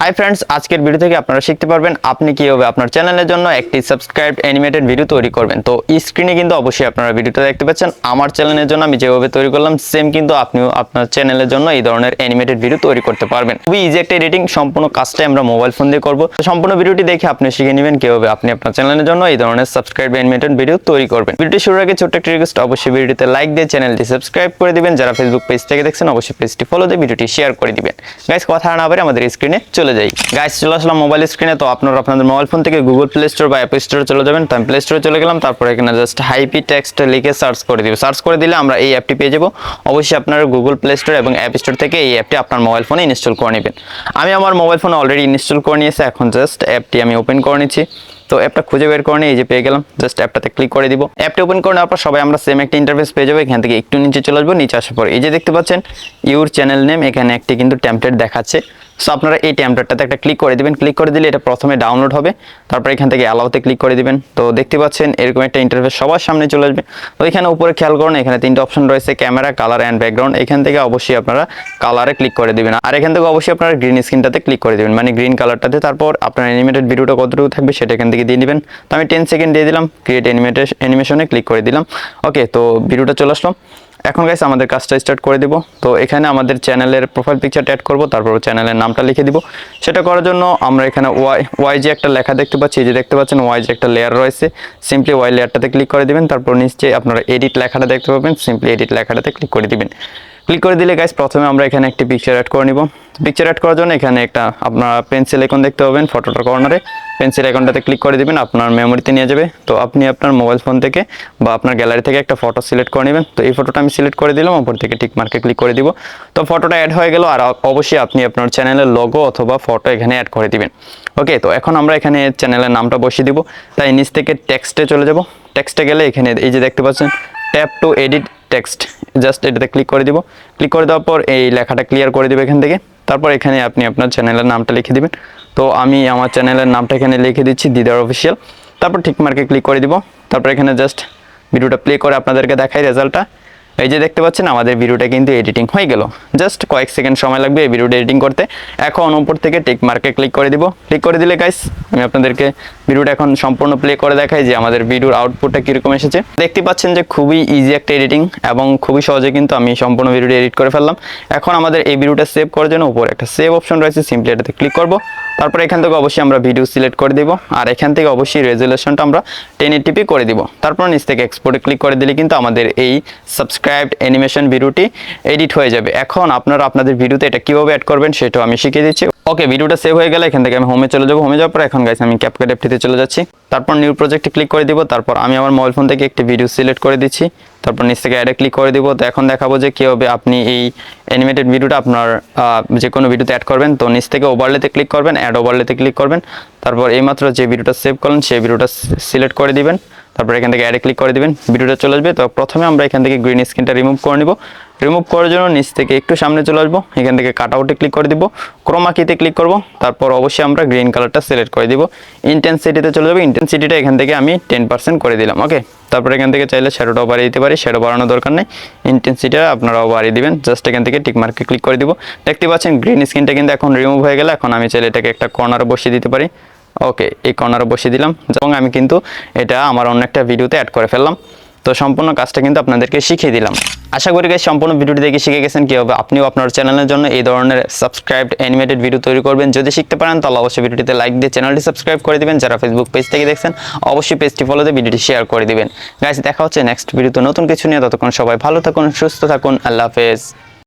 Hi friends, আজকের video থেকে আপনারা শিখতে পারবেন আপনি কিভাবে আপনার চ্যানেলের জন্য একটি সাবস্ক্রাইবড অ্যানিমেটেড ভিডিও তৈরি করবেন। তো স্ক্রিনে কিন্তু অবশ্যই আপনারা ভিডিওটা দেখতে পাচ্ছেন। আমার চ্যানেলের জন্য আমি যেভাবে তৈরি করলাম সেম কিন্তু আপনিও আপনার চ্যানেলের জন্য এই ধরনের অ্যানিমেটেড ভিডিও তৈরি করতে পারবেন। খুবই ইজি একটা এডিটিং, সম্পূর্ণ কাজটাই আমরা মোবাইল ফোন দিয়ে করব। সম্পূর্ণ ভিডিওটি দেখে আপনি শিখে নেবেন কিভাবে আপনি আপনার চ্যানেলের জন্য এই ধরনের সাবস্ক্রাইবড অ্যানিমেটেড ভিডিও তৈরি করবেন। ভিডিওটি শুরুর আগে ছোট্ট একটা রিকোয়েস্ট, অবশ্যই ভিডিওতে লাইক দিয়ে চ্যানেলটি সাবস্ক্রাইব করে দিবেন। যারা ফেসবুক পেজ থেকে দেখছেন অবশ্যই পেজটি ফলো দিয়ে ভিডিওটি শেয়ার করে দিবেন। গাইস, কথা না বলে আমাদের স্ক্রিনে চলে যাই। গাইস, চলে আসলাম মোবাইল স্ক্রিনে। তো আপনারা আপনাদের মোবাইল ফোন থেকে গুগল প্লে স্টোর বা অ্যাপ স্টোরে চলে যাবেন। তো আমি প্লে স্টোরে চলে গেলাম, তারপর এখানে জাস্ট হাইপি টেক্সট লিখে সার্চ করে দিব। সার্চ করে দিলে আমরা এই অ্যাপটি পেয়ে যাব। অবশ্যই আপনারা গুগল প্লে স্টোর এবং অ্যাপ স্টোর থেকে এই অ্যাপটি আপনার মোবাইল ফোনে ইনস্টল করে নেবেন। আমি আমার মোবাইল ফোনে অলরেডি ইনস্টল করে নিয়েছি। এখন জাস্ট অ্যাপটি আমি ওপেন করে নিচ্ছি। তো অ্যাপটা খুঁজে বের করে নিয়ে এই যে পেয়ে গেলাম, জাস্ট অ্যাপটাতে ক্লিক করে দিব। অ্যাপটি ওপেন করে নেওয়ার পর সবাই আমরা সেম একটা ইন্টারফেস পেয়ে যাবো। এখান থেকে একটু নিচে চলে আসবো। নিচে আসার পর এই যে দেখতে পাচ্ছেন ইউর চ্যানেল নেম, এখানে একটি কিন্তু টেমপ্লেট দেখাচ্ছে। সো আপনারা এই টেমপ্লেটটাতে একটা ক্লিক করে দিবেন। ক্লিক করে দিলে এটা প্রথমে ডাউনলোড হবে, তারপর এখান থেকে অ্যালাউতে ক্লিক করে দিবেন। তো দেখতে পাচ্ছেন এরকম একটা ইন্টারফেস সবার সামনে চলে আসবে। তো এখানে উপরে খেয়াল করুন, এখানে তিনটা অপশন রয়েছে, ক্যামেরা, কালার অ্যান্ড ব্যাকগ্রাউন্ড। এখান থেকে অবশ্যই আপনারা কালারে ক্লিক করে দিবেন, আর এখান থেকে অবশ্যই আপনারা গ্রিন স্ক্রিনটাতে ক্লিক করে দিবেন, মানে গ্রিন কালারটাতে। তারপর আপনার অ্যানিমেটেড ভিডিওটা কতটুকু থাকবে সেটা এখান থেকে দিয়ে দিবেন। তো আমি 10 সেকেন্ড দিয়ে দিলাম, ক্রিয়েট অ্যানিমেশনে ক্লিক করে দিলাম। ওকে, তো ভিডিওটা চলে আসলো। এখন গাইস আমাদের কাজটা স্টার্ট করে দিব। তো এখানে আমাদের চ্যানেলের প্রোফাইল পিকচারটা অ্যাড করব, তারপর চ্যানেলের নামটা লিখে দিব। সেটা করার জন্য আমরা এখানে ওয়াই যে একটা লেখা দেখতে পাচ্ছি, এই যে দেখতে পাচ্ছেন ওয়াই যে একটা লেয়ার রয়েছে, সিম্পলি ওয়াই লেয়ারটাতে ক্লিক করে দিবেন। তারপর নিচে আপনারা এডিট লেখাটা দেখতে পাবেন, সিম্পলি এডিট লেখাটাতে ক্লিক করে দিবেন। ক্লিক করে দিলে গাইস প্রথমে আমরা এখানে একটি পিকচার অ্যাড করে নিব। পিকচার অ্যাড করার জন্য এখানে একটা আপনারা পেন্সিল আইকন দেখতে পাবেন ফটোটার কর্নারে। পেন্সিল আইকনটাতে ক্লিক করে দিবেন, আপনার মেমোরিতে নিয়ে যাবে। তো আপনি আপনার মোবাইল ফোন থেকে বা আপনার গ্যালারি থেকে একটা ফটো সিলেক্ট করে নেবেন। তো এই ফটোটা আমি সিলেক্ট করে দিলাম, উপর থেকে টিক মার্কে ক্লিক করে দিব। তো ফটোটা অ্যাড হয়ে গেল। আর অবশ্যই আপনি আপনার চ্যানেলের লোগো অথবা ফটো এখানে অ্যাড করে দিবেন। ওকে, তো এখন আমরা এখানে চ্যানেলের নামটা বসিয়ে দিব। তাই নিচ থেকে টেক্সটে চলে যাব। টেক্সটে গেলে এখানে এই যে দেখতে পাচ্ছেন tap two edit text, just এটাতে ক্লিক করে দিব। ক্লিক করে দেওয়ার পর এই লেখাটা ক্লিয়ার করে দিব এখান থেকে। তারপর এখানে আপনি আপনার চ্যানেলের নামটা লিখে দিবেন। তো আমি আমার চ্যানেলের নামটা এখানে লিখে দিচ্ছি, দিদার অফিসিয়াল। তারপর ঠিক মার্কে ক্লিক করে দিব। তারপর এখানে জাস্ট ভিডিওটা প্লে করে আপনাদেরকে দেখাই রেজাল্টটা। এই যে দেখতে পাচ্ছেন আমাদের ভিডিওটা কিন্তু এডিটিং হয়ে গেল। জাস্ট কয়েক সেকেন্ড সময় লাগবে এই ভিডিওটা এডিটিং করতে। এখন উপর থেকে টিক মার্কে ক্লিক করে দিব। ক্লিক করে দিলে গাইস আমি আপনাদেরকে ভিডিওটা এখন সম্পূর্ণ প্লে করে দেখাই যে আমাদের ভিডিওর আউটপুটটা কীরকম এসেছে। দেখতে পাচ্ছেন যে খুবই ইজি একটা এডিটিং এবং খুবই সহজে কিন্তু আমি সম্পূর্ণ ভিডিওটা এডিট করে ফেললাম। এখন আমাদের এই ভিডিওটা সেভ করার জন্য উপরে একটা সেভ অপশন রয়েছে, সিম্পলি এটাতে ক্লিক করব। তারপর এখান থেকে অবশ্যই আমরা ভিডিও সিলেক্ট করে দিব, আর এখান থেকে অবশ্যই রেজুলেশনটা আমরা 1080p করে দিব। তারপর নিচ থেকে এক্সপোর্টে ক্লিক করে দিলে কিন্তু আমাদের এই সাবস্ক্রাইবড অ্যানিমেশন ভিডিওটি এডিট হয়ে যাবে। এখন আপনারা আপনাদের ভিডিওতে এটা কীভাবে অ্যাড করবেন সেটাও আমি শিখিয়ে দিচ্ছি। ওকে, ভিডিওটা সেভ হয়ে গেলে এখান থেকে আমি হোমে চলে যাবো। হোমে যাওয়ার পর এখন গাইস আমি CapCut অ্যাপটিতে চলে যাচ্ছি। তারপর নিউ প্রজেক্টে ক্লিক করে দিব। তারপর আমি আমার মোবাইল ফোন থেকে একটি ভিডিও সিলেক্ট করে দিচ্ছি। তারপর নিচ থেকে অ্যাডে ক্লিক করে দিব। তো এখন দেখাবো যে কীভাবে আপনি এই অ্যানিমেটেড ভিডিওটা আপনার যে কোনো ভিডিওতে অ্যাড করবেন। তো নিচ থেকে ওভারলেতে ক্লিক করবেন, অ্যাড ওভারলেতে ক্লিক করবেন। তারপর এইমাত্র যে ভিডিওটা সেভ করলেন সেই ভিডিওটা সিলেক্ট করে দিবেন। তারপর এখান থেকে অ্যাডে ক্লিক করে দিবেন, ভিডিওটা চলে আসবে। তো প্রথমে আমরা এখান থেকে গ্রিন স্ক্রিনটা রিমুভ করে নিব। রিমুভ করার জন্য নিচ থেকে একটু সামনে চলে আসবো, এখান থেকে কাট আউটে ক্লিক করে দিব, ক্রোমা কিতে ক্লিক করব। তারপর অবশ্যই আমরা গ্রিন কালারটা সিলেক্ট করে দিব। ইন্টেন্সিটিতে চলে যাবো, ইন্টেন্সিটিটা এখান থেকে আমি 10% করে দিলাম। ওকে, তারপর এখান থেকে চাইলে শ্যাডোটাও বাড়িয়ে দিতে পারি, শ্যাডো বাড়ানোর দরকার নেই, ইন্টেন্সিটিটা আপনারাও বাড়িয়ে দিবেন। জাস্ট এখান থেকে টিক মার্কে ক্লিক করে দিব। দেখতে পাচ্ছেন গ্রিন স্ক্রিনটা কিন্তু এখন রিমুভ হয়ে গেল। এখন আমি চাইলে এটাকে একটা কর্নারে বসিয়ে দিতে পারি। ওকে, এই কর্নারে বসিয়ে দিলাম এবং আমি কিন্তু এটা আমার অন্য একটা ভিডিওতে অ্যাড করে ফেললাম। তো সম্পূর্ণ কাজটা কিন্তু আপনাদেরকে শিখিয়ে দিলাম। আশা করি গাইস সম্পূর্ণ ভিডিওটি দেখে শিখে গেছেন কীভাবে আপনিও আপনার চ্যানেলের জন্য এই ধরনের সাবস্ক্রাইবড অ্যানিমেটেড ভিডিও তৈরি করবেন। যদি শিখতে পারেন তাহলে অবশ্যই ভিডিওটিতে লাইক দিয়ে চ্যানেলটি সাবস্ক্রাইব করে দিবেন। যারা ফেসবুক পেজ থেকে দেখছেন অবশ্যই পেজটি ফলো দিয়ে ভিডিওটি শেয়ার করে দিবেন। গাইস, দেখা হচ্ছে নেক্সট ভিডিওতে নতুন কিছু নিয়ে। ততক্ষণ সবাই ভালো থাকুন, সুস্থ থাকুন, আল্লাহ হাফেজ।